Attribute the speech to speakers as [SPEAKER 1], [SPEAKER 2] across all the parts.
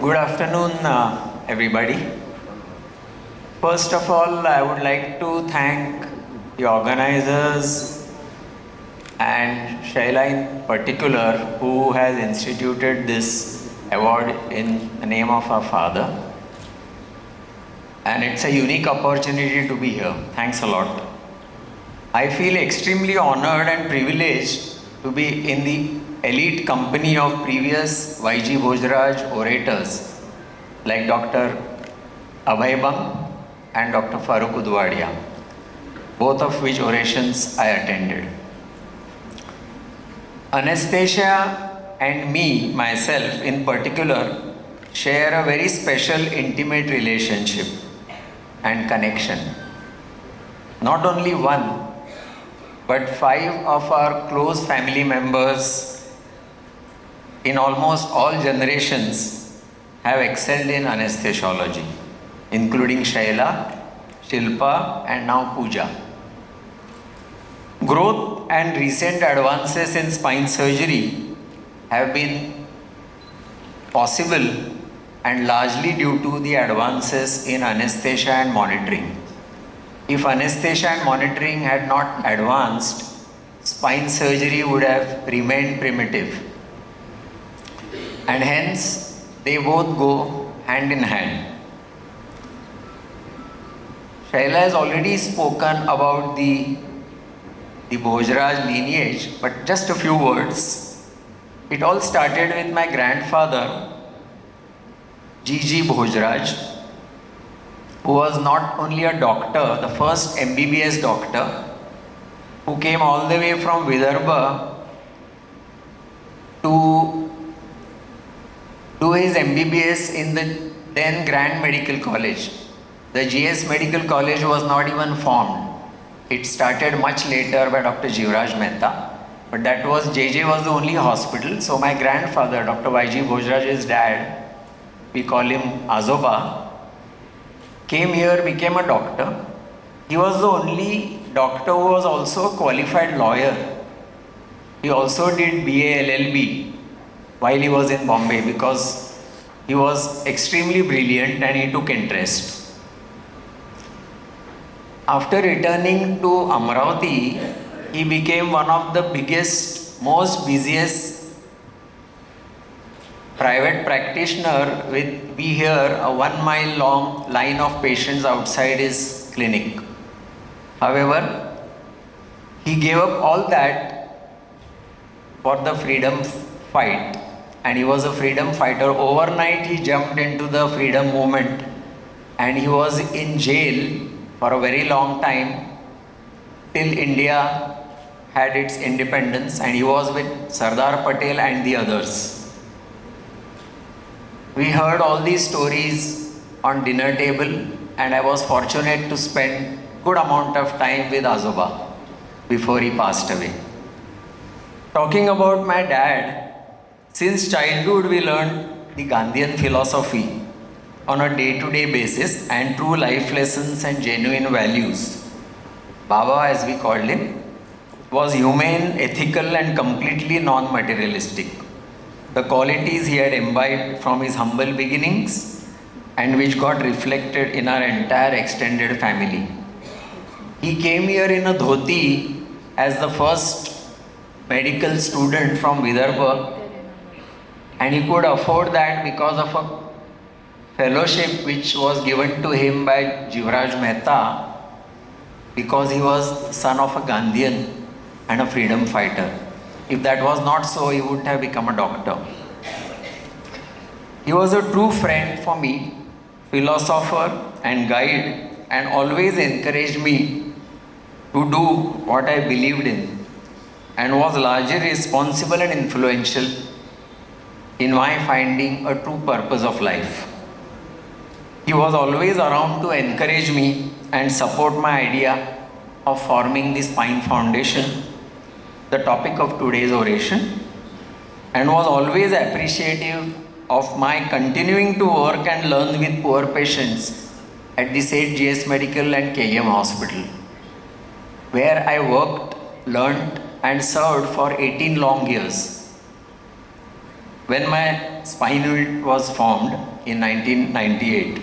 [SPEAKER 1] Good afternoon, everybody. First of all, I would like to thank the organizers and Shaila in particular, who has instituted this award in the name of our father. And it's a unique opportunity to be here. Thanks a lot. I feel extremely honored and privileged to be in the elite company of previous YG Bhojraj orators like Dr. Abhay Bang and Dr. Farooq Udwadia, both of which orations I attended. Anesthesia and me, myself in particular, share a very special intimate relationship and connection. Not only one, but 5 of our close family members in almost all generations have excelled in anesthesiology, including Shaila, Shilpa, and now Pooja. Growth and recent advances in spine surgery have been possible and largely due to the advances in anesthesia and monitoring. If anesthesia and monitoring had not advanced, spine surgery would have remained primitive. And hence, they both go hand in hand. Shaila has already spoken about the Bhojraj lineage, but just a few words. It all started with my grandfather, G.G. Bhojraj, who was not only a doctor, the first MBBS doctor, who came all the way from Vidarbha to do his MBBS in the then Grand Medical College. The GS Medical College was not even formed. It started much later by Dr. Jivraj Mehta, but that was, JJ was the only hospital. So my grandfather, Dr. YG Bhojraj's dad, we call him Azoba, came here, became a doctor. He was the only doctor who was also a qualified lawyer. He also did BA LLB while he was in Bombay because he was extremely brilliant and he took interest. After returning to Amravati, he became one of the biggest, most busiest private practitioner with, we hear, a 1 mile long line of patients outside his clinic. However, he gave up all that for the freedom fight. And he was a freedom fighter. Overnight, he jumped into the freedom movement and he was in jail for a very long time till India had its independence, and he was with Sardar Patel and the others. We heard all these stories on dinner table, and I was fortunate to spend good amount of time with Azoba before he passed away. Talking about my dad, since childhood we learned the Gandhian philosophy on a day-to-day basis and true life lessons and genuine values. Baba, as we called him, was humane, ethical and completely non-materialistic. The qualities he had imbibed from his humble beginnings and which got reflected in our entire extended family. He came here in a dhoti as the first medical student from Vidarbha, and he could afford that because of a fellowship which was given to him by Jivraj Mehta, because he was the son of a Gandhian and a freedom fighter. If that was not so, he wouldn't have become a doctor. He was a true friend for me, philosopher and guide, and always encouraged me to do what I believed in, and was largely responsible and influential in my finding a true purpose of life. He was always around to encourage me and support my idea of forming the Spine Foundation, the topic of today's oration, and was always appreciative of my continuing to work and learn with poor patients at the St. GS Medical and KM Hospital, where I worked, learnt and served for 18 long years. When my spine unit was formed, in 1998.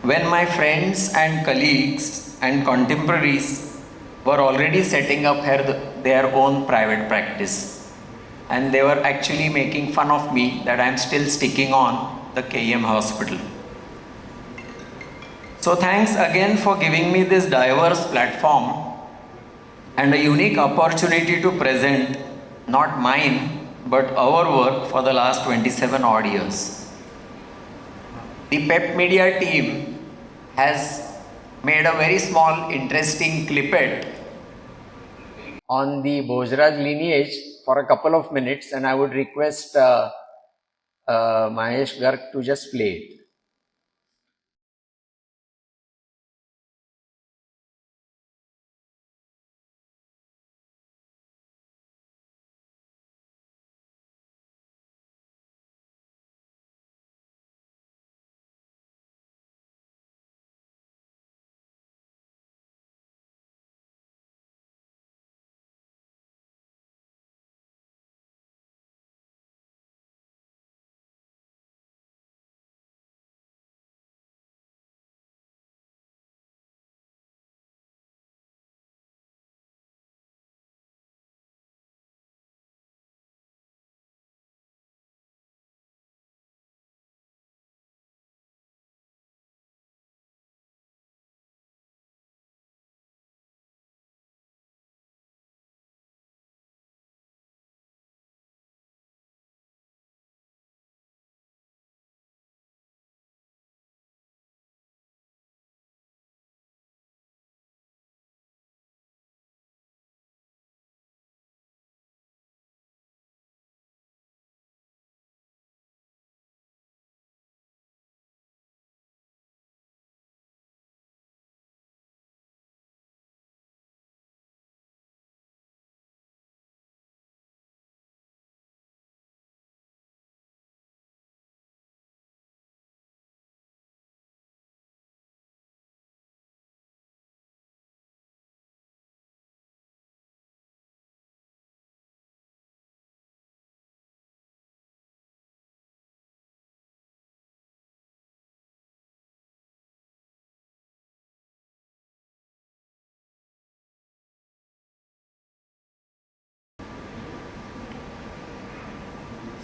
[SPEAKER 1] When my friends and colleagues and contemporaries were already setting up their own private practice, and they were actually making fun of me that I am still sticking on the KM hospital. So thanks again for giving me this diverse platform and a unique opportunity to present not mine but our work for the last 27 odd years. The PEP Media team has made a very small interesting clippet on the Bhojraj lineage for a couple of minutes, and I would request Mahesh Garg to just play it.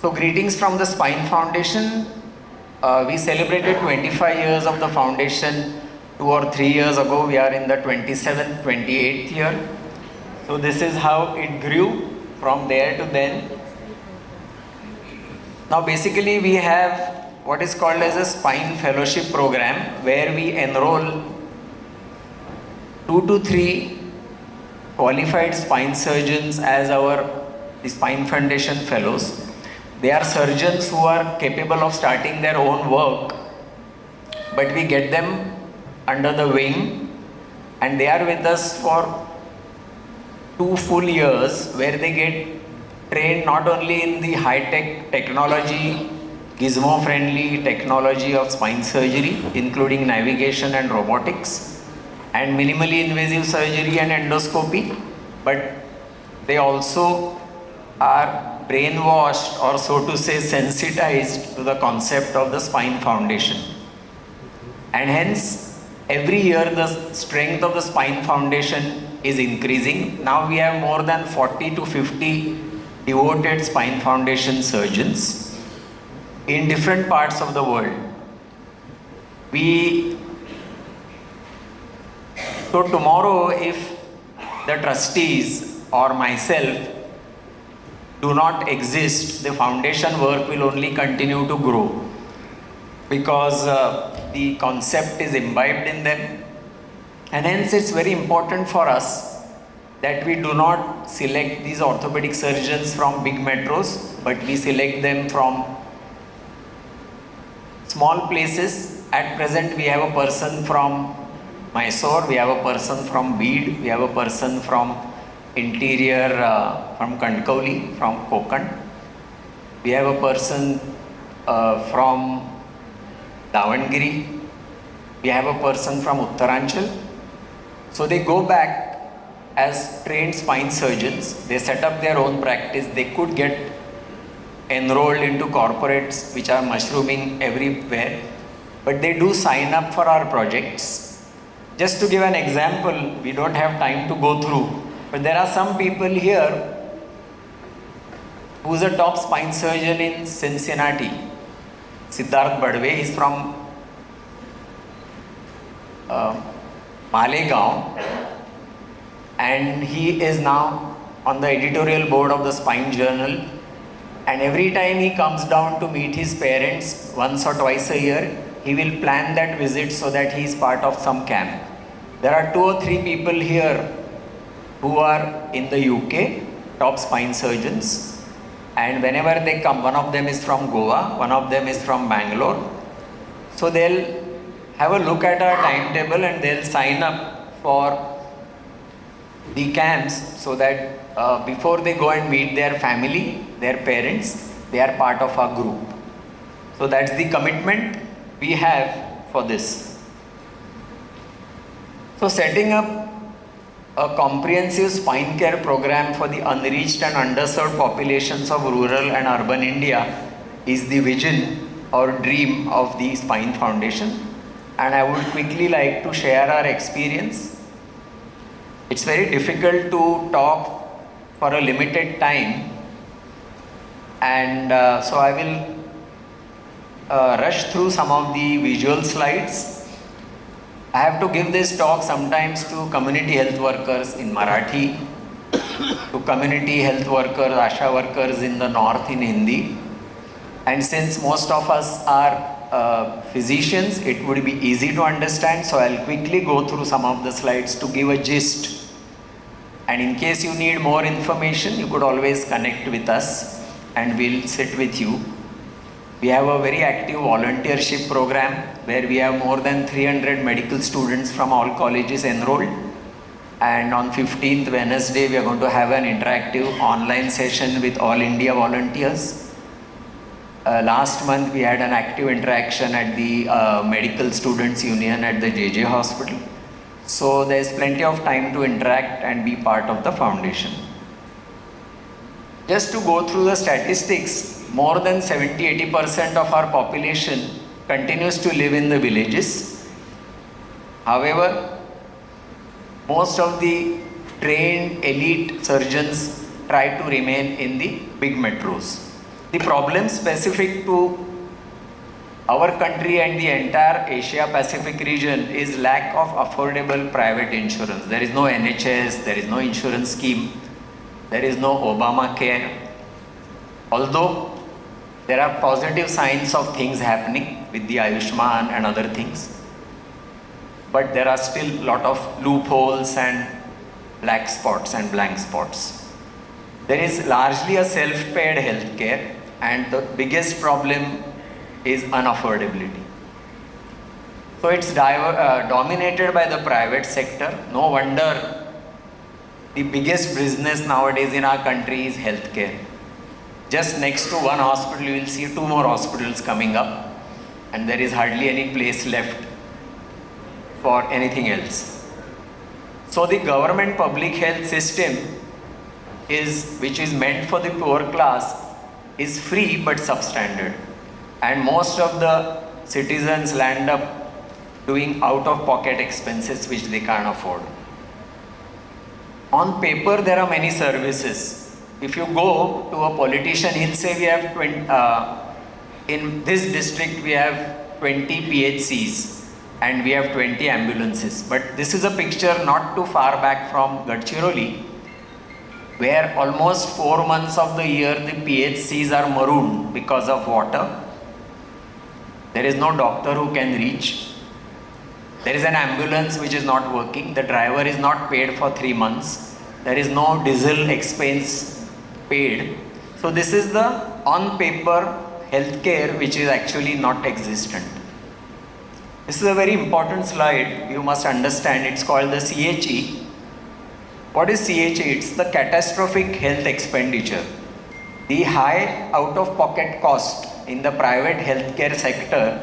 [SPEAKER 1] So greetings from the Spine Foundation. We celebrated 25 years of the foundation 2 or 3 years ago. We are in the 27th, 28th year. So this is how it grew from there to then. Now basically we have what is called as a spine fellowship program, where we enroll 2 to 3 qualified spine surgeons as the Spine Foundation fellows. They are surgeons who are capable of starting their own work, but we get them under the wing, and they are with us for 2 full years, where they get trained not only in the high-tech technology, gizmo-friendly technology of spine surgery, including navigation and robotics, and minimally invasive surgery and endoscopy, but they also are brainwashed, or so to say sensitized to the concept of the Spine Foundation. And hence, every year the strength of the Spine Foundation is increasing. Now we have more than 40 to 50 devoted Spine Foundation surgeons in different parts of the world. So tomorrow, if the trustees or myself do not exist, the foundation work will only continue to grow, because the concept is imbibed in them. And hence it's very important for us that we do not select these orthopedic surgeons from big metros, but we select them from small places. At present we have a person from Mysore, we have a person from Beed, we have a person from interior, from Kankauli, from Konkan. We have a person from Davangere. We have a person from Uttaranchal. So they go back as trained spine surgeons. They set up their own practice. They could get enrolled into corporates which are mushrooming everywhere, but they do sign up for our projects. Just to give an example, we don't have time to go through, but there are some people here who's a top spine surgeon in Cincinnati. Siddharth Badwe is from Malegaon, and he is now on the editorial board of the Spine Journal. And every time he comes down to meet his parents once or twice a year, he will plan that visit so that he is part of some camp. There are 2 or 3 people here who are in the UK, top spine surgeons. And whenever they come, one of them is from Goa, one of them is from Bangalore. So they'll have a look at our timetable and they'll sign up for the camps so that before they go and meet their family, their parents, they are part of our group. So that's the commitment we have for this. So setting up a comprehensive spine care program for the unreached and underserved populations of rural and urban India is the vision or dream of the Spine Foundation. And I would quickly like to share our experience. It's very difficult to talk for a limited time, and so I will rush through some of the visual slides. I have to give this talk sometimes to community health workers in Marathi, to community health workers, Asha workers in the north in Hindi. And since most of us are physicians, it would be easy to understand, so I'll quickly go through some of the slides to give a gist. And in case you need more information, you could always connect with us and we'll sit with you. We have a very active volunteership program where we have more than 300 medical students from all colleges enrolled. And on 15th Wednesday, we are going to have an interactive online session with all India volunteers. Last month, we had an active interaction at the Medical Students Union at the JJ Hospital. So there's plenty of time to interact and be part of the foundation. Just to go through the statistics, more than 70-80% of our population continues to live in the villages. However, most of the trained elite surgeons try to remain in the big metros. The problem specific to our country and the entire Asia Pacific region is lack of affordable private insurance. There is no NHS, there is no insurance scheme, there is no Obamacare. Although there are positive signs of things happening with the Ayushman and other things, but there are still a lot of loopholes and black spots and blank spots. There is largely a self-paid healthcare, and the biggest problem is unaffordability. So it's dominated by the private sector. No wonder the biggest business nowadays in our country is healthcare. Just next to one hospital, you will see 2 more hospitals coming up, and there is hardly any place left for anything else. So the government public health system which is meant for the poor class, is free but substandard. And most of the citizens land up doing out-of-pocket expenses which they can't afford. On paper, there are many services. If you go to a politician, he'll say we have in this district we have 20 PHCs and we have 20 ambulances. But this is a picture not too far back from Gadchiroli, where almost 4 months of the year the PHCs are marooned because of water. There is no doctor who can reach. There is an ambulance which is not working. The driver is not paid for 3 months. There is no diesel expense paid. So this is the on paper healthcare which is actually not existent. This is a very important slide. You must understand. It's called the CHE. What is CHE? It's the catastrophic health expenditure. The high out-of-pocket cost in the private healthcare sector,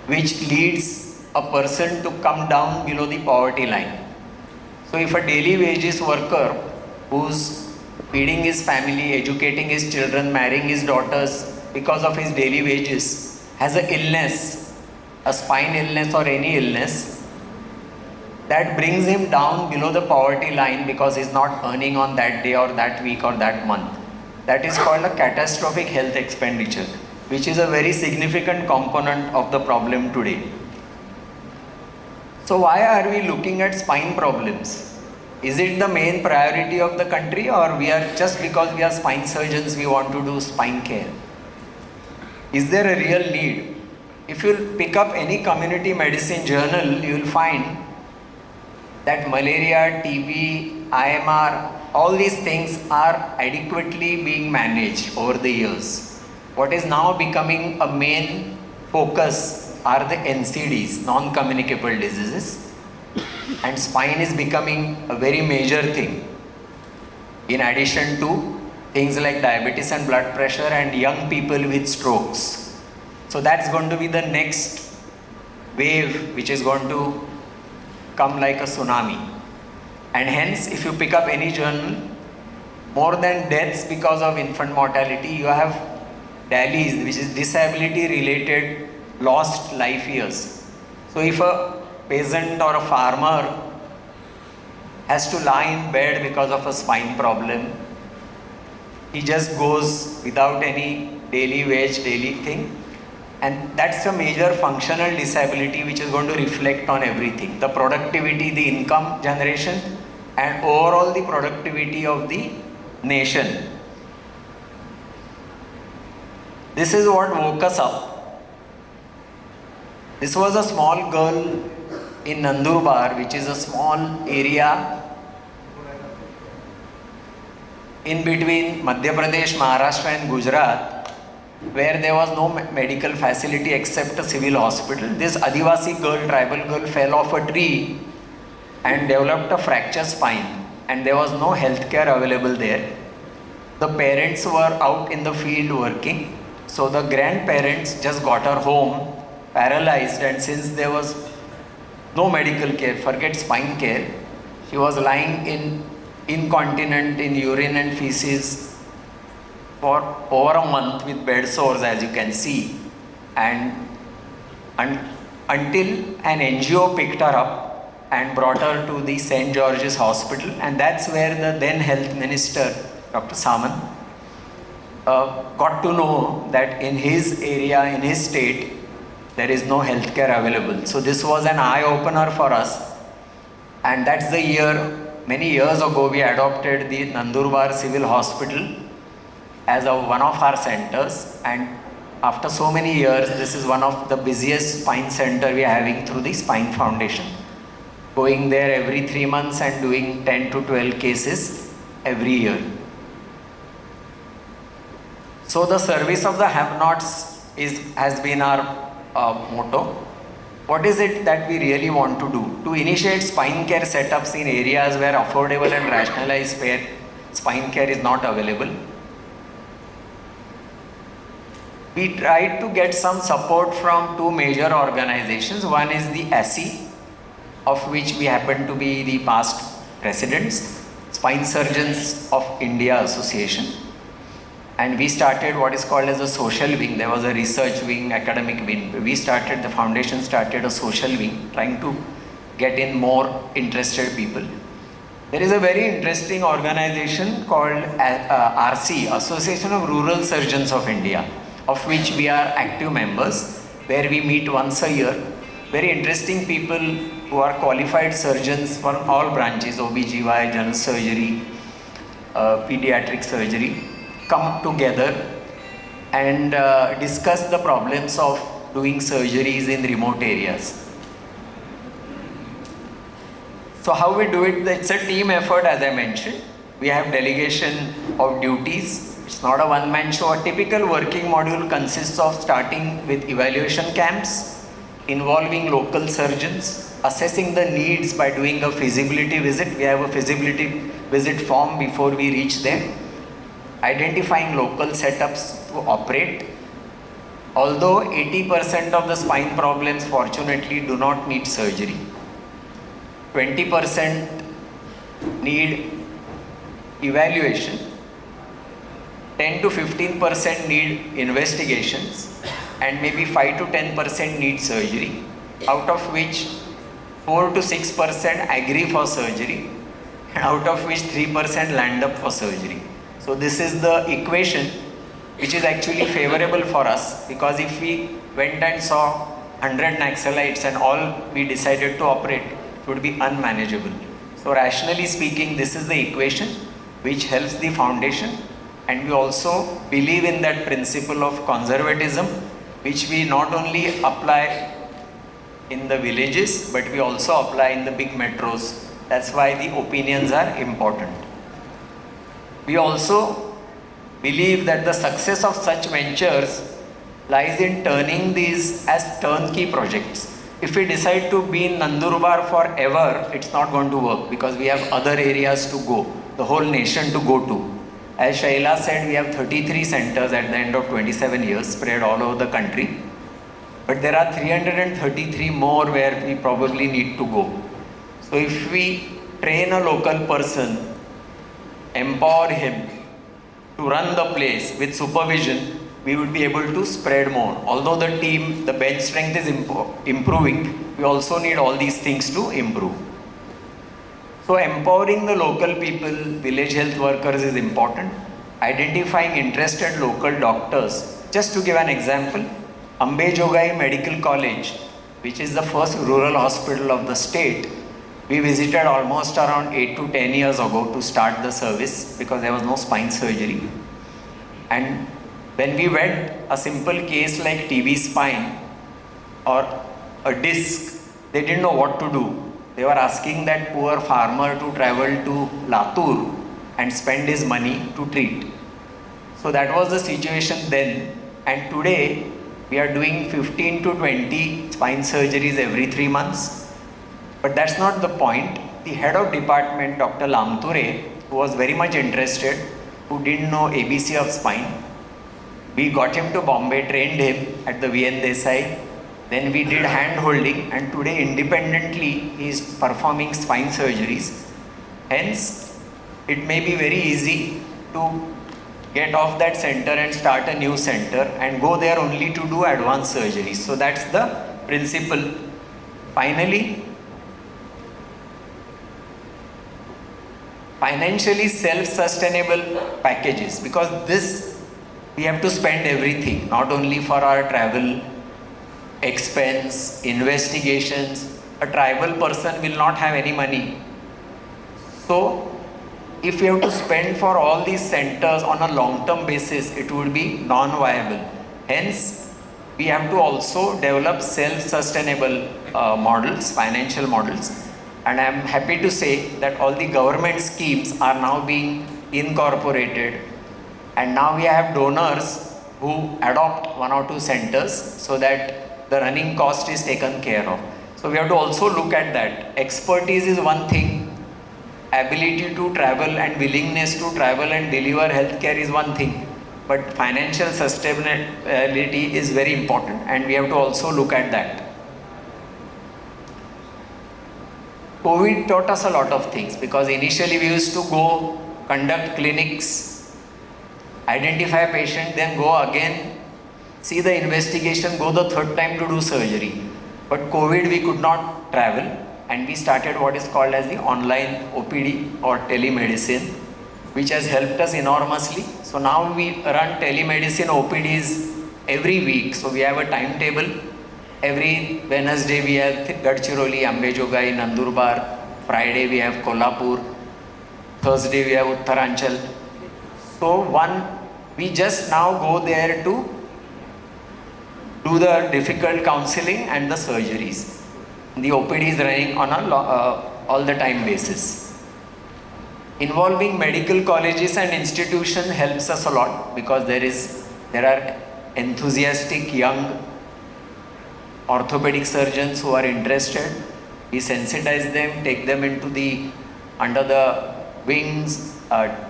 [SPEAKER 1] which leads a person to come down below the poverty line. So if a daily wages worker whose feeding his family, educating his children, marrying his daughters because of his daily wages, has an illness, a spine illness or any illness, that brings him down below the poverty line because he's not earning on that day or that week or that month. That is called a catastrophic health expenditure, which is a very significant component of the problem today. So why are we looking at spine problems? Is it the main priority of the country, or we are just because we are spine surgeons we want to do spine care? Is there a real need? If you pick up any community medicine journal, you will find that malaria, TB, IMR, all these things are adequately being managed over the years. What is now becoming a main focus are the NCDs, non-communicable diseases, and spine is becoming a very major thing, in addition to things like diabetes and blood pressure and young people with strokes. So that's going to be the next wave which is going to come like a tsunami. And hence, if you pick up any journal, more than deaths because of infant mortality, you have DALYs, which is disability related lost life years. So if a peasant or a farmer has to lie in bed because of a spine problem, he just goes without any daily wage, daily thing. And that's a major functional disability which is going to reflect on everything. The productivity, the income generation, and overall the productivity of the nation. This is what woke us up. This was a small girl in Nandurbar, which is a small area in between Madhya Pradesh, Maharashtra and Gujarat, where there was no medical facility except a civil hospital. This Adivasi girl, tribal girl, fell off a tree and developed a fractured spine, and there was no health care available there. The parents were out in the field working, so the grandparents just got her home paralyzed, and since there was no medical care, forget spine care, she was lying in incontinent in urine and feces for over a month with bed sores, as you can see, and until an NGO picked her up and brought her to the St. George's Hospital, and that's where the then health minister, Dr. Samant, got to know that in his area, in his state, there is no healthcare available. So this was an eye-opener for us, and that's the year, many years ago, we adopted the Nandurbar Civil Hospital as one of our centers, and after so many years, this is one of the busiest spine center we are having through the Spine Foundation. Going there every 3 months and doing 10 to 12 cases every year. So the service of the have-nots has been our motto. What is it that we really want to do? To initiate spine care setups in areas where affordable and rationalized spine care is not available. We tried to get some support from two major organizations. One is the ASI, of which we happen to be the past presidents, Spine Surgeons of India Association. And we started what is called as a social wing. There was a research wing, academic wing. The foundation started a social wing, trying to get in more interested people. There is a very interesting organization called RC, Association of Rural Surgeons of India, of which we are active members, where we meet once a year. Very interesting people who are qualified surgeons from all branches, OBGY, general surgery, pediatric surgery, come together and discuss the problems of doing surgeries in remote areas. So how we do it, it's a team effort, as I mentioned. We have delegation of duties. It's not a one-man show. A typical working module consists of starting with evaluation camps, involving local surgeons, assessing the needs by doing a feasibility visit. We have a feasibility visit form before we reach there. Identifying local setups to operate. Although 80% of the spine problems fortunately do not need surgery, 20% need evaluation, 10 to 15% need investigations, and maybe 5 to 10% need surgery, out of which 4 to 6% agree for surgery, and out of which 3% land up for surgery. So this is the equation which is actually favorable for us, because if we went and saw 100 Naxalites and all we decided to operate, it would be unmanageable. So rationally speaking, this is the equation which helps the foundation, and we also believe in that principle of conservatism, which we not only apply in the villages, but we also apply in the big metros. That's why the opinions are important. We also believe that the success of such ventures lies in turning these as turnkey projects. If we decide to be in Nandurbar forever, it's not going to work, because we have other areas to go, the whole nation to go to. As Shaila said, we have 33 centers at the end of 27 years spread all over the country. But there are 333 more where we probably need to go. So if we train a local person, empower him to run the place with supervision, we would be able to spread more. Although the team, the bench strength is improving, we also need all these things to improve. So empowering the local people, village health workers is important. Identifying interested local doctors. Just to give an example, Ambejogai Medical College, which is the first rural hospital of the state, we visited almost around 8 to 10 years ago to start the service, because there was no spine surgery. And when we went, a simple case like TB spine or a disc, they didn't know what to do. They were asking that poor farmer to travel to Latur and spend his money to treat. So that was the situation then. And today, we are doing 15 to 20 spine surgeries every 3 months. But that's not the point. The head of department, Dr. Lamture, who was very much interested, who didn't know ABC of spine, we got him to Bombay, trained him at the VN Desai. Then we did hand holding, and today independently he is performing spine surgeries. Hence, it may be very easy to get off that center and start a new center and go there only to do advanced surgeries. So that's the principle. Finally, financially self-sustainable packages, because this we have to spend everything, not only for our travel, expense, investigations. A tribal person will not have any money. So, if we have to spend for all these centers on a long-term basis, it would be non-viable. Hence, we have to also develop self-sustainable models, financial models. And I am happy to say that all the government schemes are now being incorporated. And now we have donors who adopt 1 or 2 centers so that the running cost is taken care of. So we have to also look at that. Expertise is one thing. Ability to travel and willingness to travel and deliver healthcare is one thing. But financial sustainability is very important, and we have to also look at that. COVID taught us a lot of things, because initially we used to go conduct clinics, identify a patient, then go again, see the investigation, go the third time to do surgery. But COVID, we could not travel, and we started what is called as the online OPD or telemedicine, which has helped us enormously. So now we run telemedicine OPDs every week. So we have a timetable. Every Wednesday we have Gadchiroli, Ambejogai, Nandurbar. Friday we have Kolhapur. Thursday we have Uttaranchal. So we just now go there to do the difficult counseling and the surgeries. The OPD is running on a all the time basis. Involving medical colleges and institutions helps us a lot, because there are enthusiastic young orthopedic surgeons who are interested. We sensitize them, take them under the wings,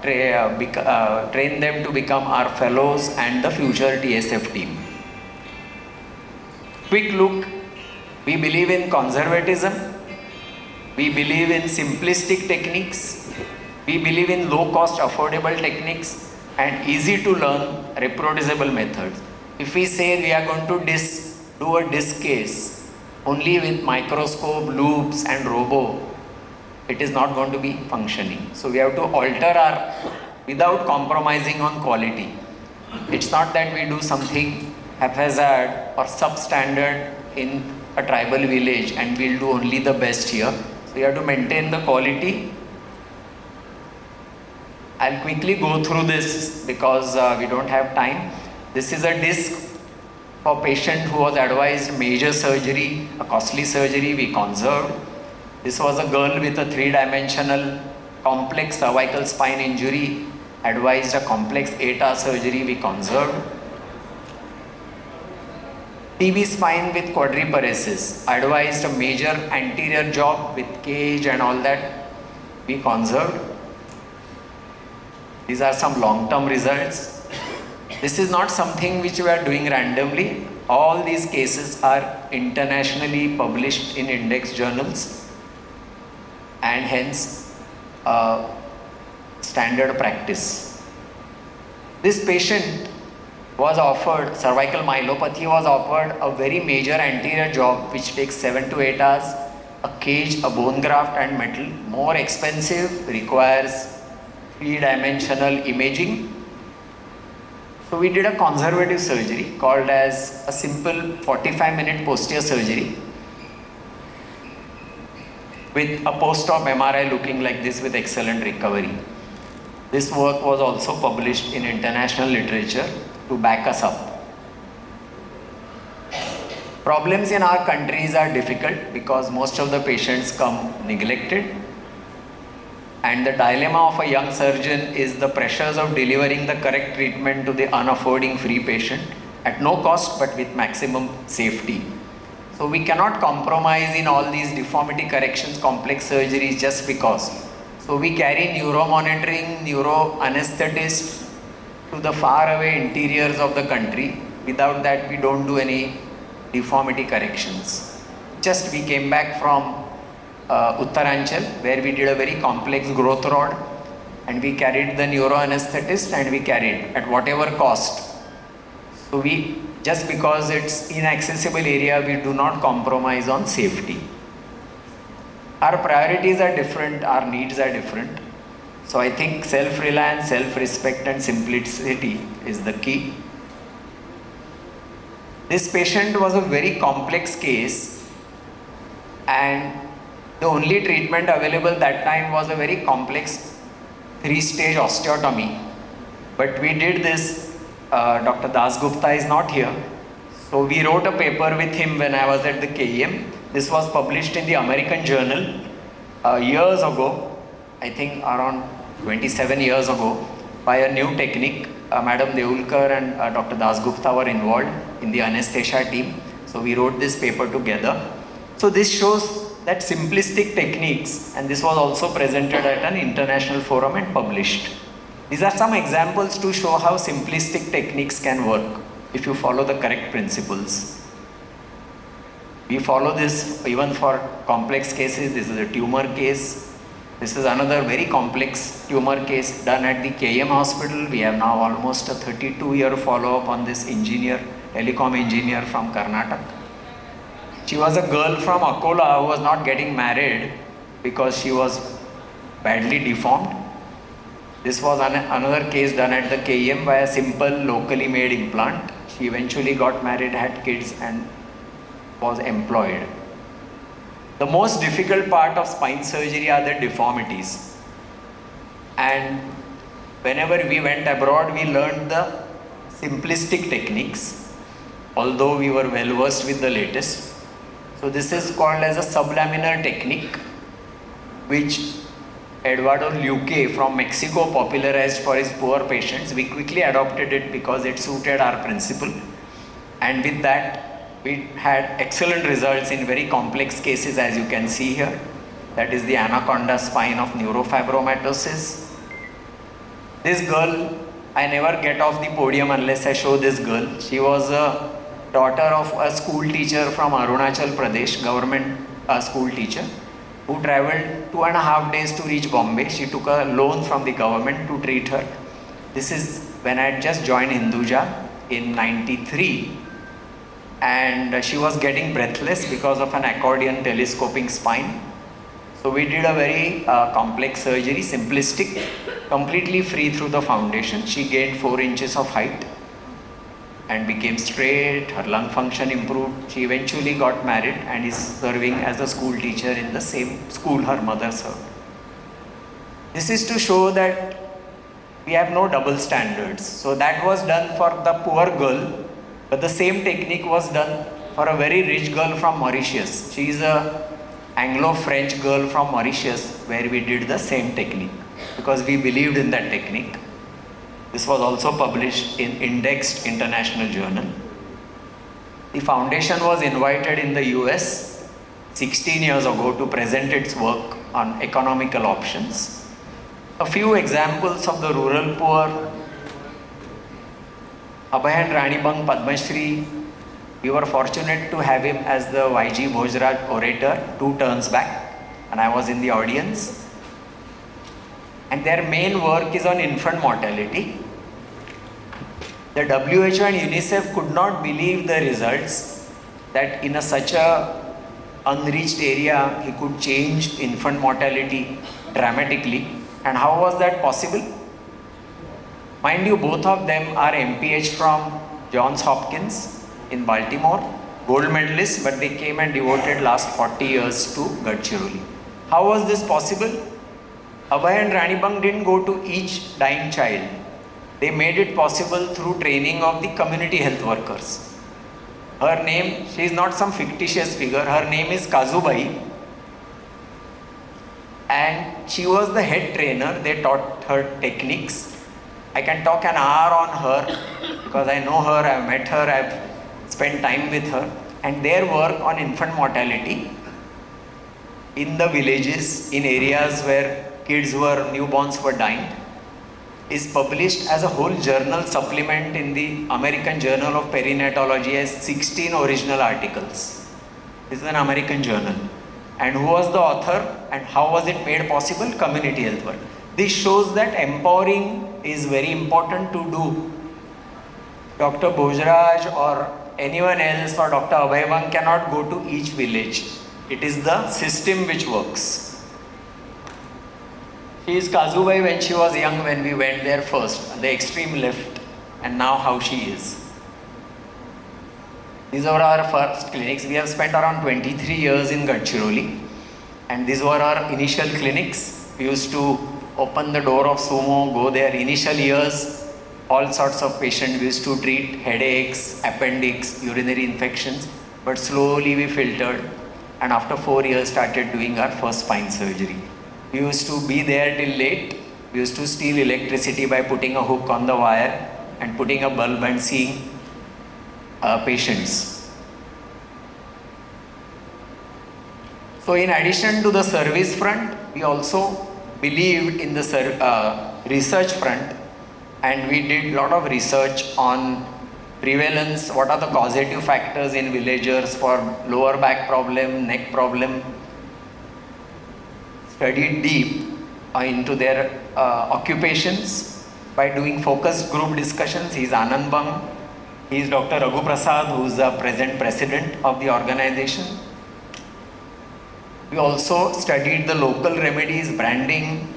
[SPEAKER 1] train them to become our fellows and the future TSF team. Quick look. We believe in conservatism. We believe in simplistic techniques. We believe in low-cost, affordable techniques. and easy to learn reproducible methods. If we say we are going to do a disc case only with microscope, loops and robo, it is not going to be functioning. So we have to alter without compromising on quality. It's not that we do something haphazard or substandard in a tribal village and we'll do only the best here. So we have to maintain the quality. I'll quickly go through this because we don't have time. This is a disc for patient who was advised major surgery, a costly surgery we conserved. This was a girl with a 3-dimensional complex cervical spine injury, advised a complex 8-hour surgery we conserved. TB spine with quadriparesis, advised a major anterior job with cage and all that we conserved. These are some long-term results. This is not something which we are doing randomly. All these cases are internationally published in index journals and hence standard practice. This patient was offered, cervical myelopathy was offered a very major anterior job which takes 7 to 8 hours, a cage, a bone graft and metal, more expensive, requires 3-dimensional imaging. So we did a conservative surgery called as a simple 45-minute posterior surgery with a post-op MRI looking like this with excellent recovery. This work was also published in international literature to back us up. Problems in our countries are difficult because most of the patients come neglected. And the dilemma of a young surgeon is the pressures of delivering the correct treatment to the unaffording free patient at no cost but with maximum safety. So we cannot compromise in all these deformity corrections, complex surgeries just because. So we carry neuromonitoring, neuroanesthetist to the faraway interiors of the country. Without that we don't do any deformity corrections. Just we came back from Uttaranchal, where we did a very complex growth rod and we carried the neuroanesthetist and we carried at whatever cost. So we, just because it's inaccessible area, we do not compromise on safety. Our priorities are different, our needs are different. So I think self-reliance, self-respect and simplicity is the key. This patient was a very complex case and the only treatment available that time was a very complex 3-stage osteotomy. But we did this, Dr. Das Gupta is not here. So we wrote a paper with him when I was at the KEM. This was published in the American Journal years ago, I think around 27 years ago, by a new technique. Madam Deulkar and Dr. Das Gupta were involved in the anesthesia team. So we wrote this paper together. So this shows that simplistic techniques, and this was also presented at an international forum and published. These are some examples to show how simplistic techniques can work if you follow the correct principles. We follow this even for complex cases. This is a tumor case. This is another very complex tumor case done at the KM hospital. We have now almost a 32-year follow-up on this engineer, telecom engineer from Karnataka. She was a girl from Akola who was not getting married because she was badly deformed. This was another case done at the KEM by a simple locally made implant. She eventually got married, had kids and was employed. The most difficult part of spine surgery are the deformities. And whenever we went abroad, we learned the simplistic techniques, although we were well versed with the latest. So this is called as a sublaminar technique, which Eduardo Luque from Mexico popularized for his poor patients. We quickly adopted it because it suited our principle. And with that, we had excellent results in very complex cases, as you can see here. That is the anaconda spine of neurofibromatosis. This girl, I never get off the podium unless I show this girl. She was a daughter of a school teacher from Arunachal Pradesh, government school teacher, who traveled 2.5 days to reach Bombay. She took a loan from the government to treat her. This is when I had just joined Hinduja in 93, and she was getting breathless because of an accordion telescoping spine. So we did a very complex surgery, simplistic, completely free through the foundation. She gained 4 inches of height and became straight. Her lung function improved. She eventually got married and is serving as a school teacher in the same school her mother served. This is to show that we have no double standards. So that was done for the poor girl, but the same technique was done for a very rich girl from Mauritius. She is a Anglo-French girl from Mauritius, where we did the same technique because we believed in that technique. This was also published in indexed international journal. The foundation was invited in the US 16 years ago to present its work on economical options. A few examples of the rural poor. Abhay and Ranibang Padma Shri, we were fortunate to have him as the YG Bhojraj Orator 2 turns back, and I was in the audience. And their main work is on infant mortality. The WHO and UNICEF could not believe the results, that in such a unreached area he could change infant mortality dramatically. And how was that possible? Mind you, both of them are MPH from Johns Hopkins in Baltimore, gold medalists, but they came and devoted last 40 years to Gadchiroli. How was this possible? Abhay and Ranibang didn't go to each dying child. They made it possible through training of the community health workers. Her name, she is not some fictitious figure, her name is Kazubai. And she was the head trainer. They taught her techniques. I can talk an hour on her because I know her, I've met her, I've spent time with her. And their work on infant mortality in the villages, in areas where newborns were dying, is published as a whole journal supplement in the American Journal of Perinatology as 16 original articles. This is an American journal. And who was the author and how was it made possible? Community health work. This shows that empowering is very important to do. Dr. Bhojraj or anyone else or Dr. Abhay cannot go to each village. It is the system which works. She is Kazubai when she was young, when we went there first, the extreme left, and now how she is. These were our first clinics. We have spent around 23 years in Gadchiroli, and these were our initial clinics. We used to open the door of Sumo, go there. Initial years, all sorts of patients. We used to treat headaches, appendix, urinary infections, but slowly we filtered, and after 4 years started doing our first spine surgery. We used to be there till late. We used to steal electricity by putting a hook on the wire and putting a bulb and seeing patients. So in addition to the service front, we also believed in the research front, and we did a lot of research on prevalence, what are the causative factors in villagers for lower back problem, neck problem. Studied deep into their occupations by doing focus group discussions. He is Anand Bang. He is Dr. Raghu Prasad, who is the present president of the organization. We also studied the local remedies, branding,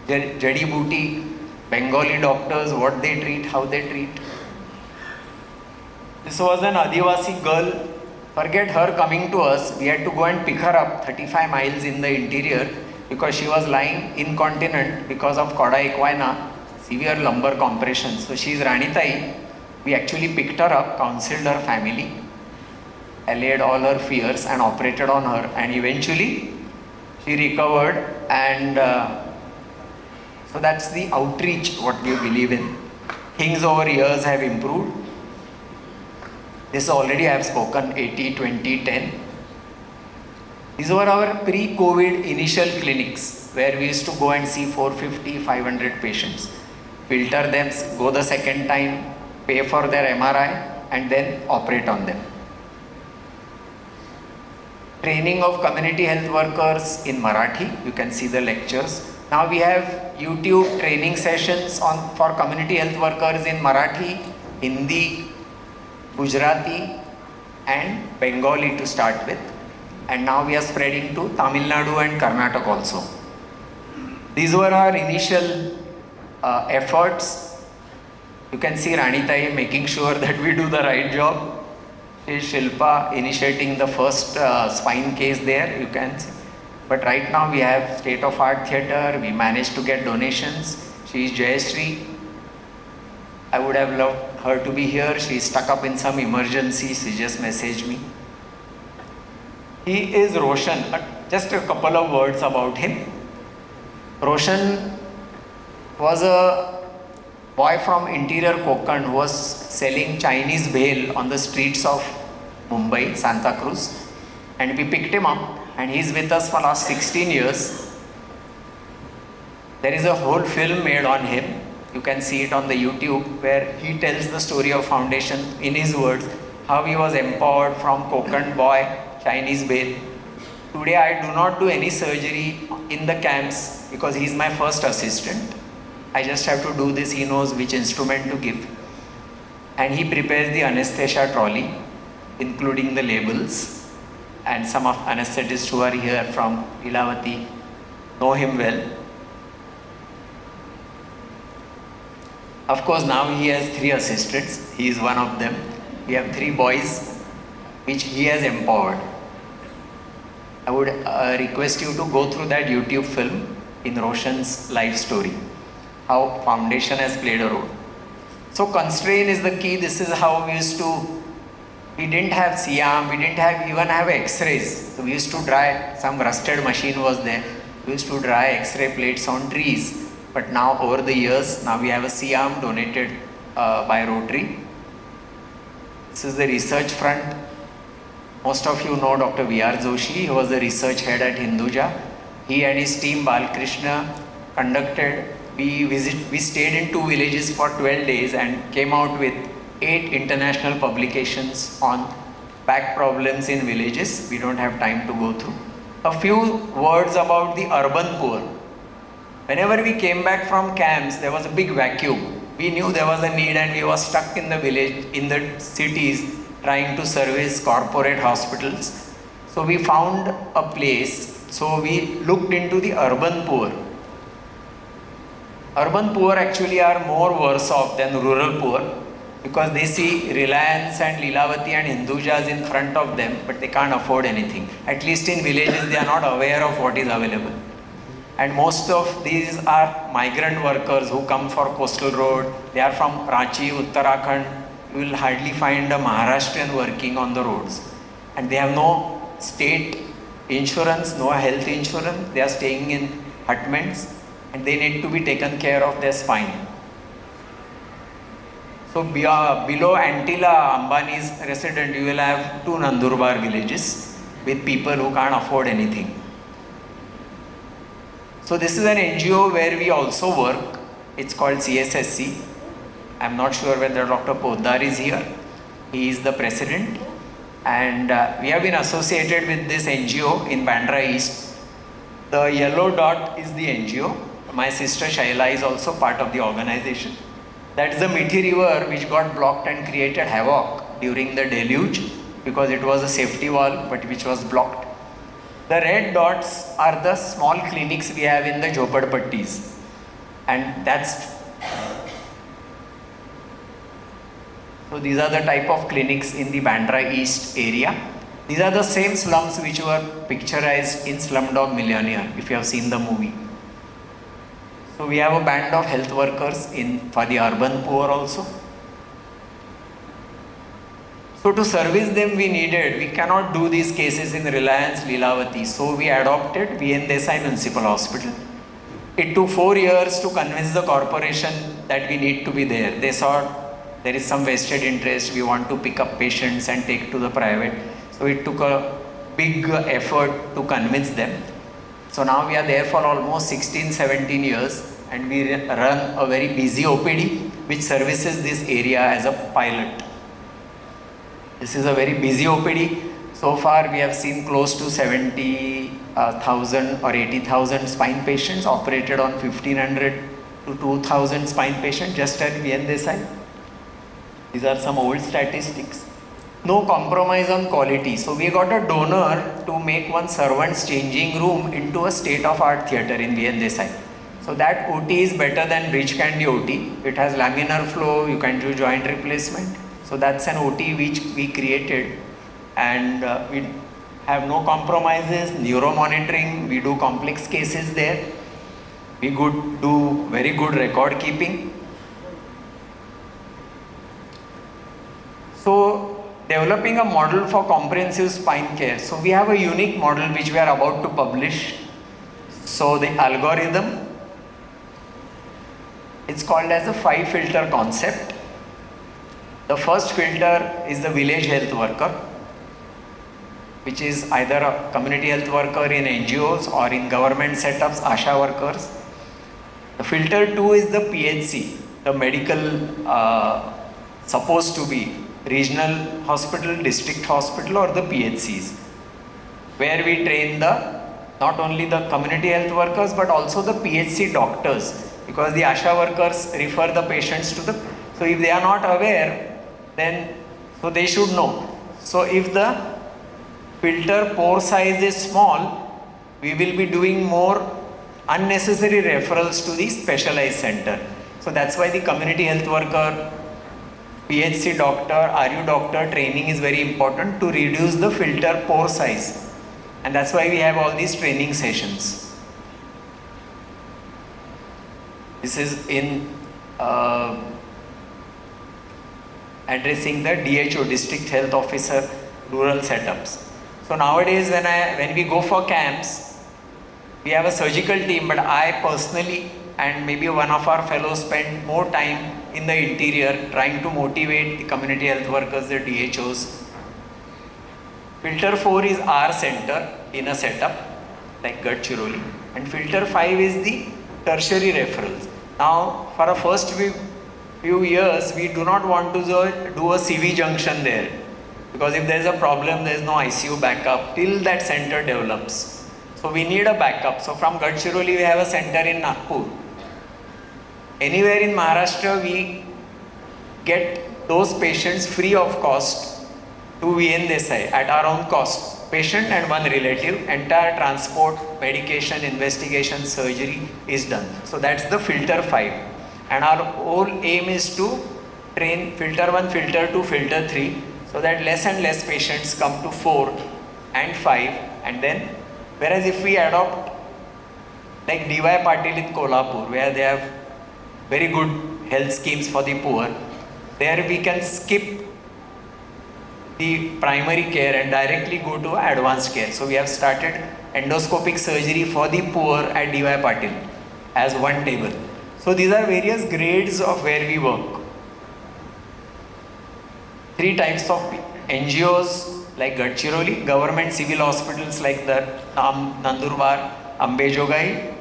[SPEAKER 1] Jadi Booty, Bengali doctors, what they treat, how they treat. This was an Adivasi girl. Forget her coming to us. We had to go and pick her up 35 miles in the interior because she was lying incontinent because of Cauda equina, severe lumbar compression. So she is Ranitai. We actually picked her up, counseled her family, allayed all her fears and operated on her, and eventually she recovered. And so that's the outreach, what we believe in. Things over years have improved. This already I have spoken, 80, 20, 10. These were our pre-COVID initial clinics where we used to go and see 450, 500 patients, filter them, go the second time, pay for their MRI and then operate on them. Training of community health workers in Marathi, you can see the lectures. Now we have YouTube training sessions for community health workers in Marathi, Hindi, Gujarati and Bengali to start with. And now we are spreading to Tamil Nadu and Karnataka also. These were our initial efforts. You can see Ranitai making sure that we do the right job. Shilpa initiating the first spine case there, you can see. But right now we have state-of-art theatre, we managed to get donations. She is Jayashree. I would have loved her to be here. She is stuck up in some emergency, she just messaged me. He is Roshan. Just a couple of words about him. Roshan was a boy from interior Konkan who was selling Chinese bhel on the streets of Mumbai, Santa Cruz. And we picked him up and he's with us for last 16 years. There is a whole film made on him. You can see it on the YouTube where he tells the story of foundation in his words, how he was empowered from Konkan boy, Chinese bhel. Today I do not do any surgery in the camps because he is my first assistant. I just have to do this, he knows which instrument to give. And he prepares the anesthesia trolley, including the labels. And some of anesthetists who are here from Lilavati know him well. Of course, now he has 3 assistants. He is one of them. We have 3 boys, which he has empowered. I would request you to go through that YouTube film in Roshan's life story, how foundation has played a role. So constraint is the key. This is how we used to, we didn't have CM, we didn't even have X-rays. So we used to dry, some rusted machine was there. We used to dry X-ray plates on trees. But now over the years, now we have a CM donated by Rotary. This is the research front. Most of you know Dr. V.R. Joshi. He was the research head at Hinduja. He and his team, Balkrishna, conducted, we stayed in 2 villages for 12 days and came out with 8 international publications on back problems in villages. We don't have time to go through. A few words about the urban poor. Whenever we came back from camps, there was a big vacuum. We knew there was a need and we were stuck in the village, in the cities, trying to service corporate hospitals. So we found a place. So we looked into the urban poor. Urban poor actually are more worse off than rural poor because they see Reliance and Lilavati and Hindujas in front of them, but they can't afford anything. At least in villages, they are not aware of what is available. And most of these are migrant workers who come for coastal road. They are from Ranchi, Uttarakhand. You will hardly find a Maharashtrian working on the roads. And they have no state insurance, no health insurance. They are staying in hutments and they need to be taken care of their spine. So below Antila, Ambani's resident, you will have 2 Nandurbar villages with people who can't afford anything. So this is an NGO where we also work. It's called CSSC. I'm not sure whether Dr. Poddar is here. He is the president. And we have been associated with this NGO in Bandra East. The yellow dot is the NGO. My sister Shaila is also part of the organization. That is the Mithi River which got blocked and created havoc during the deluge because it was a safety wall but which was blocked. The red dots are the small clinics we have in the Jhopadpattis. And so these are the type of clinics in the Bandra East area. These are the same slums which were picturized in Slumdog Millionaire, if you have seen the movie. So we have a band of health workers for the urban poor also. So to service them we cannot do these cases in Reliance, Lilavati. So we adopted VN Desai Municipal Hospital. It took 4 years to convince the corporation that we need to be there. They saw there is some vested interest, we want to pick up patients and take to the private. So it took a big effort to convince them. So now we are there for almost 16, 17 years and we run a very busy OPD which services this area as a pilot. This is a very busy OPD. So far we have seen close to 70 1,000 or 80,000 spine patients, operated on 1,500 to 2,000 spine patients just at VN Desai. These are some old statistics. No compromise on quality. So we got a donor to make one servant's changing room into a state-of-art theatre in VN Desai. So that OT is better than Rich Candy OT. It has laminar flow, you can do joint replacement. So that's an OT which we created, and we have no compromises, neuro monitoring, we do complex cases there. We do very good record keeping. So developing a model for comprehensive spine care. So we have a unique model which we are about to publish. So the algorithm, it's called as the 5 filter concept. The first filter is the village health worker, which is either a community health worker in NGOs or in government setups, ASHA workers. The filter 2 is the PHC, the medical supposed to be regional hospital, district hospital, or the PHCs, where we train not only the community health workers but also the PHC doctors, because the ASHA workers refer the patients to so if they are not aware, then so they should know. So if the filter pore size is small, we will be doing more unnecessary referrals to the specialized center. So that's why the community health worker, PHC doctor, RU doctor training is very important to reduce the filter pore size. And that's why we have all these training sessions. This is in addressing the DHO, District Health Officer, rural setups. So nowadays when we go for camps, we have a surgical team, but I personally and maybe one of our fellows spend more time in the interior trying to motivate the community health workers, the DHOs. Filter 4 is our center in a setup like Gadchiroli, and filter 5 is the tertiary referrals. Now for the first few years we do not want to do a CV junction there, because if there is a problem there is no ICU backup till that center develops. So we need a backup. So from Gadchiroli we have a center in Nagpur. Anywhere in Maharashtra we get those patients free of cost to VN Desai at our own cost. Patient and one relative, entire transport, medication, investigation, surgery is done. So that's the filter 5. And our whole aim is to train filter 1, filter 2, filter 3, so that less and less patients come to 4 and 5. And then, whereas if we adopt like DY Patil in Kolhapur, where they have very good health schemes for the poor, there we can skip the primary care and directly go to advanced care. So we have started endoscopic surgery for the poor at DY Patil as one table. So these are various grades of where we work. 3 types of NGOs like Gadchiroli, government civil hospitals like the Nandurbar, Ambejogai,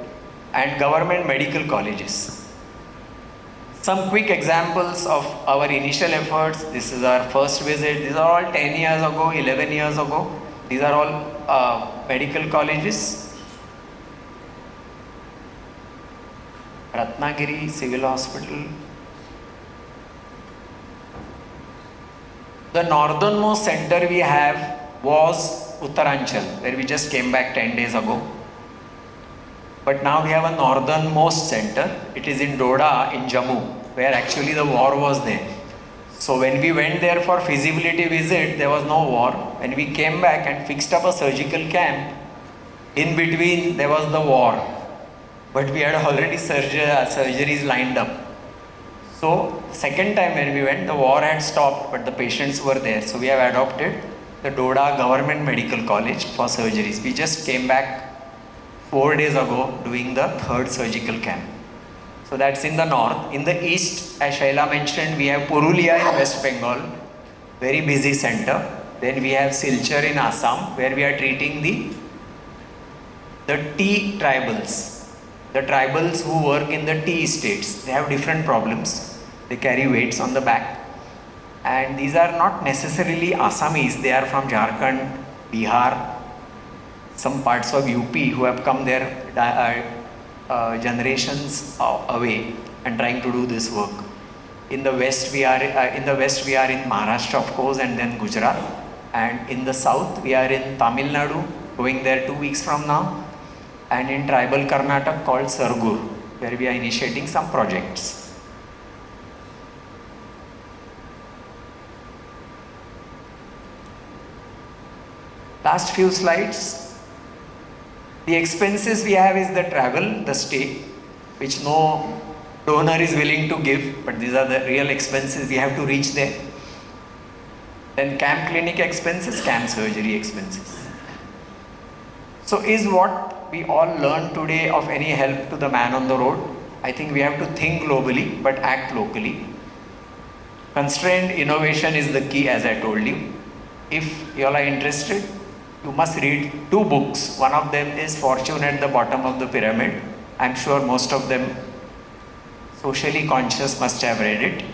[SPEAKER 1] and government medical colleges. Some quick examples of our initial efforts. This is our first visit. These are all 10 years ago, 11 years ago. These are all medical colleges. Ratnagiri Civil Hospital. The northernmost center we have was Uttaranchal, where we just came back 10 days ago. But now we have a northernmost center. It is in Doda in Jammu, where actually the war was there. So when we went there for feasibility visit, there was no war. When we came back and fixed up a surgical camp, in between there was the war. But we had already surgeries lined up. So second time when we went, the war had stopped, but the patients were there. So we have adopted the Doda Government Medical College for surgeries. We just came back 4 days ago doing the 3rd surgical camp. So that's in the north. In the east, as Shaila mentioned, we have Purulia in West Bengal, very busy center. Then we have Silchar in Assam, where we are treating the tea tribals. The tribals who work in the tea estates, they have different problems. They carry weights on the back. And these are not necessarily Assamese, they are from Jharkhand, Bihar, some parts of UP who have come there generations away and trying to do this work. In the west we are in Maharashtra, of course, and then Gujarat, and in the south we are in Tamil Nadu, going there 2 weeks from now, and in tribal Karnataka called Sargur, where we are initiating some projects. Last few slides. The expenses we have is the travel, the stay, which no donor is willing to give, but these are the real expenses. We have to reach there. Then camp clinic expenses, camp surgery expenses. So is what we all learn today of any help to the man on the road? I think we have to think globally but act locally. Constrained innovation is the key, as I told you. If you all are interested, you must read 2 books. One of them is Fortune at the Bottom of the Pyramid. I'm sure most of them socially conscious must have read it.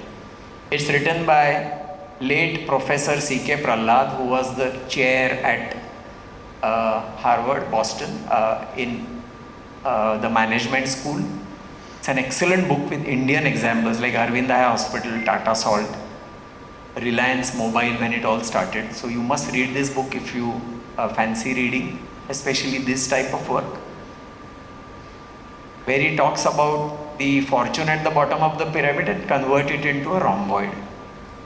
[SPEAKER 1] It's written by late Professor C.K. Prahlad, who was the chair at Harvard, Boston, in the management school. It's an excellent book with Indian examples like Arvind Eye Hospital, Tata Salt, Reliance Mobile when it all started. So you must read this book if you fancy reading, especially this type of work, where he talks about the fortune at the bottom of the pyramid and convert it into a rhomboid.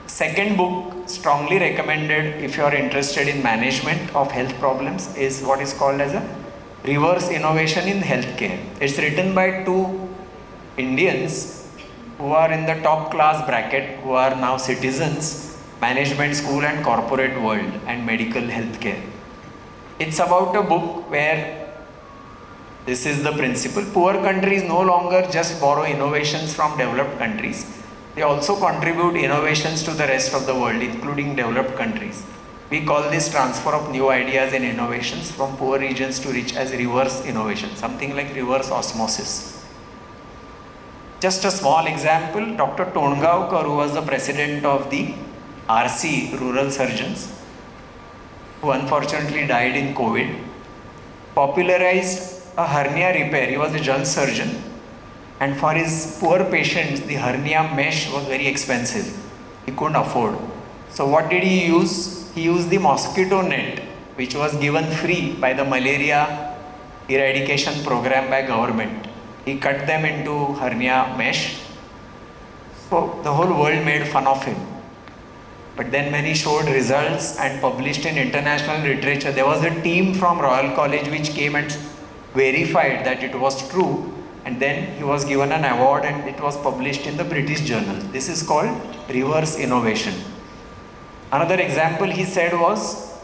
[SPEAKER 1] Second book, strongly recommended if you are interested in management of health problems, is what is called as a reverse innovation in healthcare. It's written by 2 Indians who are in the top class bracket, who are now citizens, management school and corporate world and medical healthcare. It's about a book where this is the principle. Poor countries no longer just borrow innovations from developed countries. They also contribute innovations to the rest of the world, including developed countries. We call this transfer of new ideas and innovations from poor regions to rich as reverse innovation, something like reverse osmosis. Just a small example, Dr. Tongavkar, who was the president of the RC, Rural Surgeons, who unfortunately died in COVID, popularized a hernia repair. He was a general surgeon, and for his poor patients, the hernia mesh was very expensive. He couldn't afford. So what did he use? He used the mosquito net, which was given free by the malaria eradication program by government. He cut them into hernia mesh. So the whole world made fun of him. But then when he showed results and published in international literature, there was a team from Royal College which came and verified that it was true, and then he was given an award and it was published in the British journal. This is called reverse innovation. Another example he said was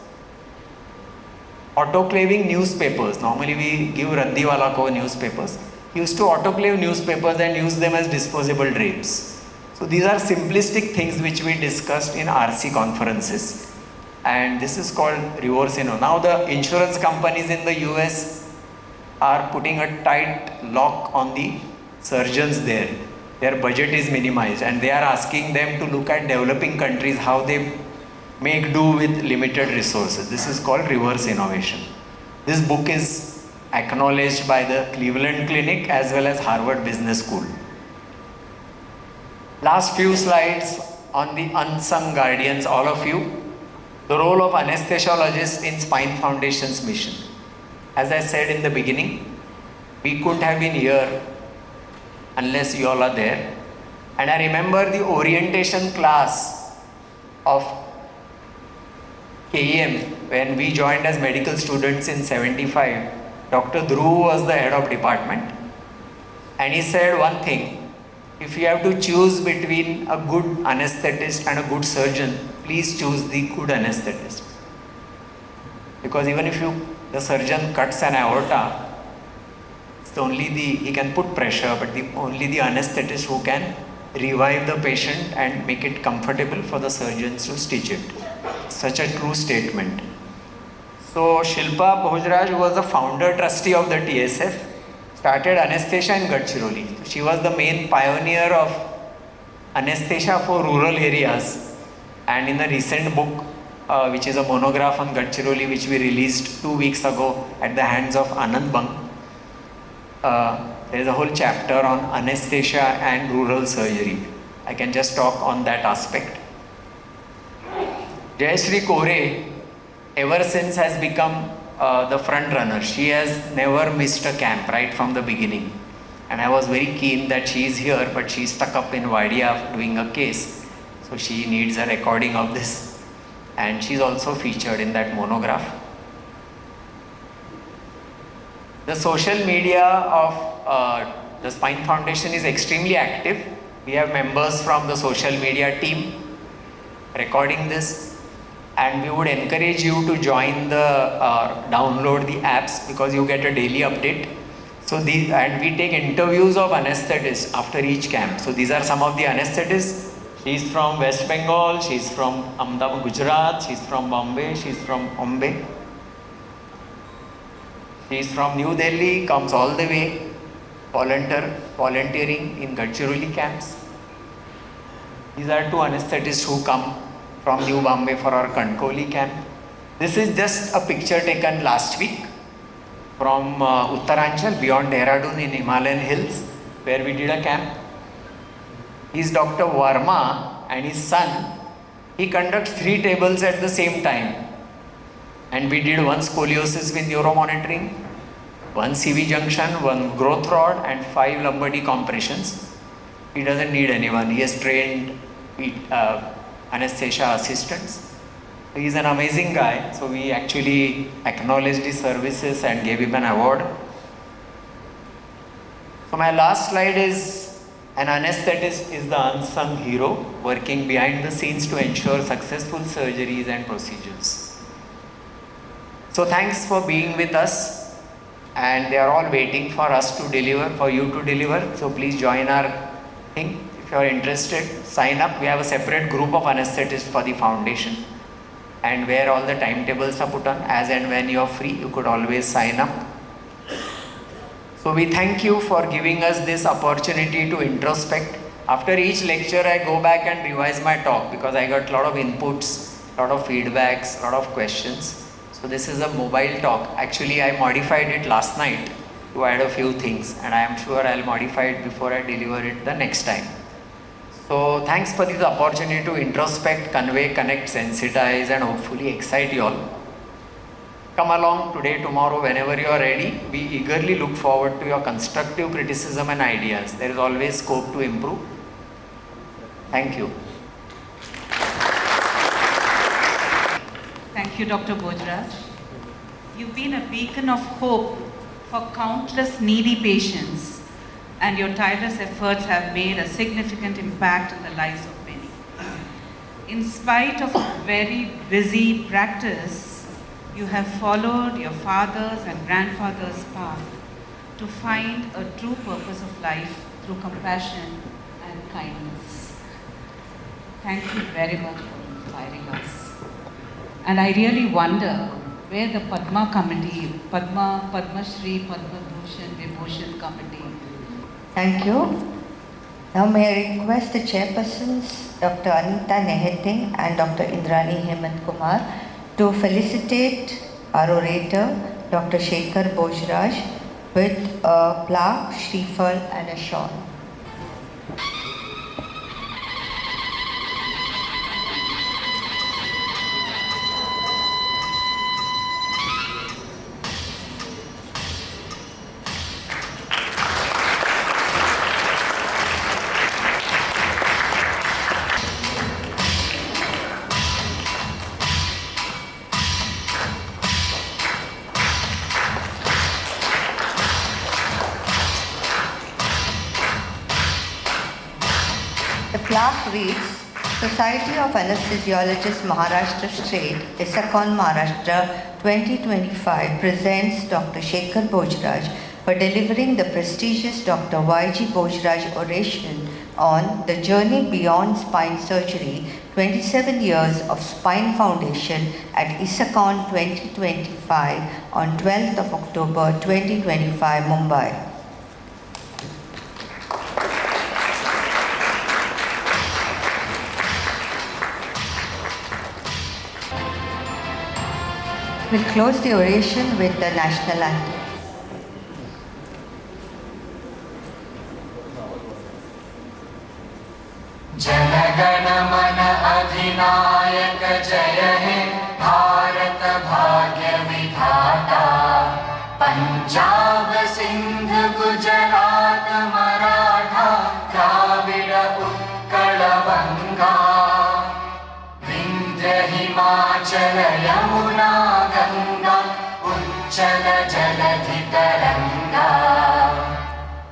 [SPEAKER 1] autoclaving newspapers. Normally we give Randiwala Ko newspapers. He used to autoclave newspapers and use them as disposable drapes. So these are simplistic things which we discussed in RC conferences, and this is called reverse innovation. Now the insurance companies in the US are putting a tight lock on the surgeons there. Their budget is minimized and they are asking them to look at developing countries, how they make do with limited resources. This is called reverse innovation. This book is acknowledged by the Cleveland Clinic as well as Harvard Business School. Last few slides on the unsung guardians, all of you. The role of anesthesiologists in Spine Foundation's mission. As I said in the beginning, we couldn't have been here unless you all are there. And I remember the orientation class of KEM when we joined as medical students in 75. Dr. Dhruv was the head of department, and he said one thing: if you have to choose between a good anesthetist and a good surgeon, please choose the good anesthetist. Because even if the surgeon cuts an aorta, it's he can put pressure, but only the anesthetist who can revive the patient and make it comfortable for the surgeons to stitch it. Such a true statement. So Shilpa Bhojraj, who was the founder trustee of the TSF, started anesthesia in Gadchiroli. She was the main pioneer of anesthesia for rural areas, and in a recent book which is a monograph on Gadchiroli, which we released 2 weeks ago at the hands of Anand Bang. There is a whole chapter on anesthesia and rural surgery. I can just talk on that aspect. Jayashree Kore, ever since, has become the front runner. She has never missed a camp right from the beginning. And I was very keen that she is here, but she is stuck up in Vadia doing a case. So she needs a recording of this. And she's also featured in that monograph. The social media of the Spine Foundation is extremely active. We have members from the social media team recording this, and we would encourage you to join the download the apps, because you get a daily update. So and we take interviews of anesthetists after each camp. So these are some of the anesthetists. She's from West Bengal, she's from Ahmedabad, Gujarat, she's from Bombay, she's from Bombay. She's from New Delhi, comes all the way, volunteering in Gadchiroli camps. These are two anesthetists who come from New Bombay for our Kankoli camp. This is just a picture taken last week from Uttaranchal, beyond Dehradun in Himalayan hills, where we did a camp. He's Dr. Verma, and his son, he conducts 3 tables at the same time. And we did 1 scoliosis with neuromonitoring, 1 CV junction, 1 growth rod, and 5 lumbar decompressions. He doesn't need anyone. He has trained anesthesia assistants. He's an amazing guy. So we actually acknowledged his services and gave him an award. So my last slide is, an anesthetist is the unsung hero working behind the scenes to ensure successful surgeries and procedures. So thanks for being with us, and they are all waiting for us to deliver, for you to deliver. So please join our thing. If you are interested, sign up. We have a separate group of anesthetists for the foundation, and where all the timetables are put on. As and when you are free, you could always sign up. So we thank you for giving us this opportunity to introspect. After each lecture, I go back and revise my talk, because I got a lot of inputs, a lot of feedbacks, a lot of questions. So this is a mobile talk. Actually, I modified it last night to add a few things, and I am sure I'll modify it before I deliver it the next time. So thanks for this opportunity to introspect, convey, connect, sensitize, and hopefully excite you all. Come along today, tomorrow, whenever you are ready. We eagerly look forward to your constructive criticism and ideas. There is always scope to improve. Thank you.
[SPEAKER 2] Thank you, Dr. Bhojraj. You've been a beacon of hope for countless needy patients, and your tireless efforts have made a significant impact in the lives of many. In spite of a very busy practice, you have followed your father's and grandfather's path to find a true purpose of life through compassion and kindness. Thank you very much for inspiring us. And I really wonder where the Padma committee, Padma Shri, Padma Bhushan, Vibhushan committee.
[SPEAKER 3] Thank you. Now may I request the chairpersons, Dr. Anita Nehete and Dr. Indrani Hemant Kumar, to felicitate our orator, Dr. Shekhar Bhojraj, with a plaque, Shrifal and a shawl. The plaque reads, Society of Anesthesiologists Maharashtra State, ISACON Maharashtra 2025 presents Dr. Shekhar Bhojraj for delivering the prestigious Dr. Y.G. Bhojraj Oration on The Journey Beyond Spine Surgery, 27 Years of Spine Foundation at ISACON 2025 on 12th of October 2025, Mumbai. will close the oration with the national anthem.
[SPEAKER 4] जनगण मन अधिनायक जय हे भारत भाग्य विधाता पंजाब सिंध गुजरात मराठा द्राविड उत्कल बंगा विंध्य हिमाचल यमुना गंगा उच्चल जलधि तरंगा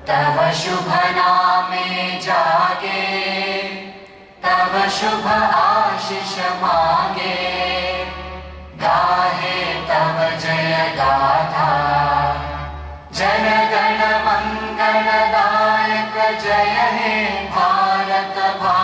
[SPEAKER 4] तव शुभ नामे जागे तव शुभ आशीष मांगे गाहे तव जय गाथा जनगण मंगलदायक जय हे भारत भाग्य